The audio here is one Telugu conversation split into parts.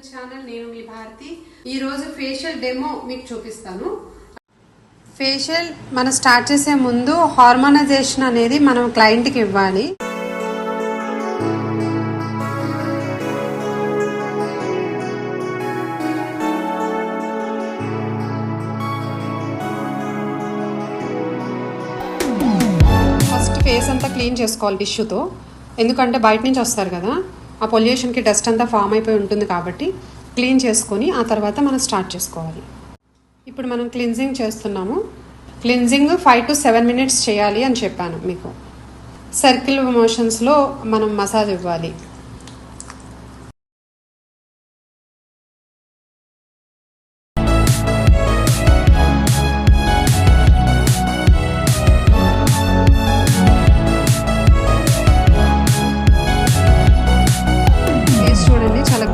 ఛానల్ నేను మీ భారతి ఈ రోజు ఫేషియల్ డెమో మీకు చూపిస్తాను. ఫేషియల్ మనం స్టార్ట్ చేసే ముందు హార్మోనైజేషన్ అనేది మనం క్లయింట్ కి ఇవ్వాలి. ఫస్ట్ ఫేస్ అంతా క్లీన్ చేసుకోవాలి టిష్యూతో, ఎందుకంటే బయట నుంచి వస్తారు కదా, ఆ పొల్యూషన్కి డస్ట్ అంతా ఫామ్ అయిపోయి ఉంటుంది కాబట్టి క్లీన్ చేసుకొని ఆ తర్వాత మనం స్టార్ట్ చేసుకోవాలి. ఇప్పుడు మనం క్లిన్జింగ్ చేస్తున్నాము. క్లిన్జింగ్ 5 to 7 minutes చేయాలి అని చెప్పాను మీకు. సర్కిల్ మోషన్స్లో మనం మసాజ్ ఇవ్వాలి.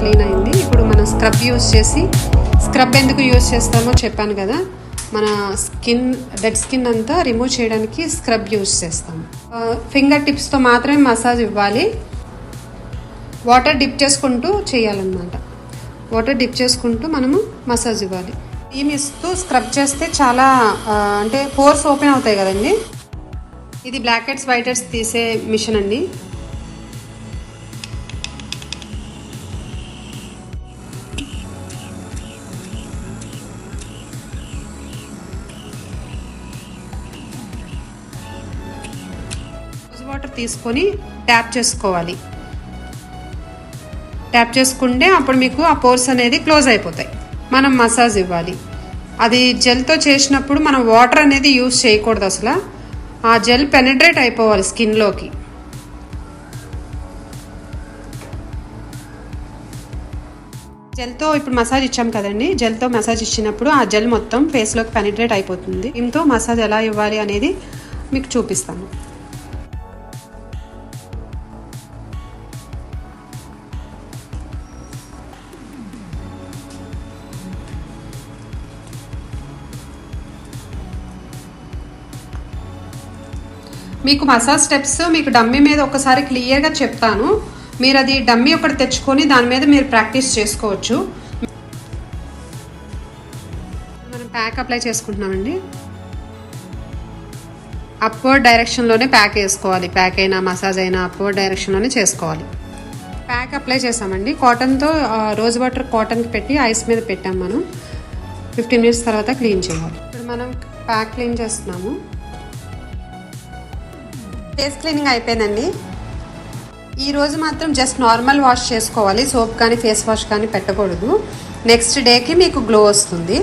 క్లీన్ అయింది. ఇప్పుడు మనం స్క్రబ్ యూజ్ చేసి, స్క్రబ్ ఎందుకు యూజ్ చేస్తామో చెప్పాను కదా, మన డెడ్ స్కిన్ అంతా రిమూవ్ చేయడానికి స్క్రబ్ యూజ్ చేస్తాము. ఫింగర్ టిప్స్తో మాత్రమే మసాజ్ ఇవ్వాలి. వాటర్ డిప్ చేసుకుంటూ చేయాలన్నమాట. వాటర్ డిప్ చేసుకుంటూ మనము మసాజ్ ఇవ్వాలి. స్టీమ్ ఇస్తూ స్క్రబ్ చేస్తే చాలా అంటే పోర్స్ ఓపెన్ అవుతాయి కదండి. ఇది బ్లాక్ హెడ్స్ వైట్ హెడ్స్ తీసే మిషన్ అండి. వాటర్ తీసుకొని ట్యాప్ చేసుకోవాలి. ట్యాప్ చేసుకుంటే అప్పుడు మీకు ఆ పోర్స్ అనేది క్లోజ్ అయిపోతాయి. మనం మసాజ్ ఇవ్వాలి. అది జెల్తో చేసినప్పుడు మనం వాటర్ అనేది యూజ్ చేయకూడదు. అసలు ఆ జెల్ పెనిట్రేట్ అయిపోవాలి స్కిన్లోకి. జెల్తో ఇప్పుడు మసాజ్ ఇచ్చాం కదండి, జెల్తో మసాజ్ ఇచ్చినప్పుడు ఆ జెల్ మొత్తం ఫేస్లోకి పెనిట్రేట్ అయిపోతుంది. దీంతో మసాజ్ ఎలా ఇవ్వాలి అనేది మీకు చూపిస్తాను. మీకు మసాజ్ స్టెప్స్ మీకు డమ్మీ మీద ఒకసారి క్లియర్గా చెప్తాను. మీరు అది డమ్మీ ఒకటి తెచ్చుకొని దాని మీద మీరు ప్రాక్టీస్ చేసుకోవచ్చు. మనం ప్యాక్ అప్లై చేసుకుంటున్నామండి. అప్వర్డ్ డైరెక్షన్లోనే ప్యాక్ వేసుకోవాలి. ప్యాక్ అయినా మసాజ్ అయినా అప్వర్డ్ డైరెక్షన్లోనే చేసుకోవాలి. ప్యాక్ అప్లై చేసామండి. కాటన్తో రోజ్ వాటర్ కాటన్కి పెట్టి ఐస్ మీద పెట్టాం. మనం 15 minutes తర్వాత క్లీన్ చేయాలి. ఇప్పుడు మనం ప్యాక్ క్లీన్ చేస్తున్నాము. ఫేస్ క్లీనింగ్ అయిపోయిందండి. ఈరోజు మాత్రం జస్ట్ నార్మల్ వాష్ చేసుకోవాలి. సోప్ కానీ ఫేస్ వాష్ కానీ పెట్టకూడదు. నెక్స్ట్ డేకి మీకు గ్లో వస్తుంది.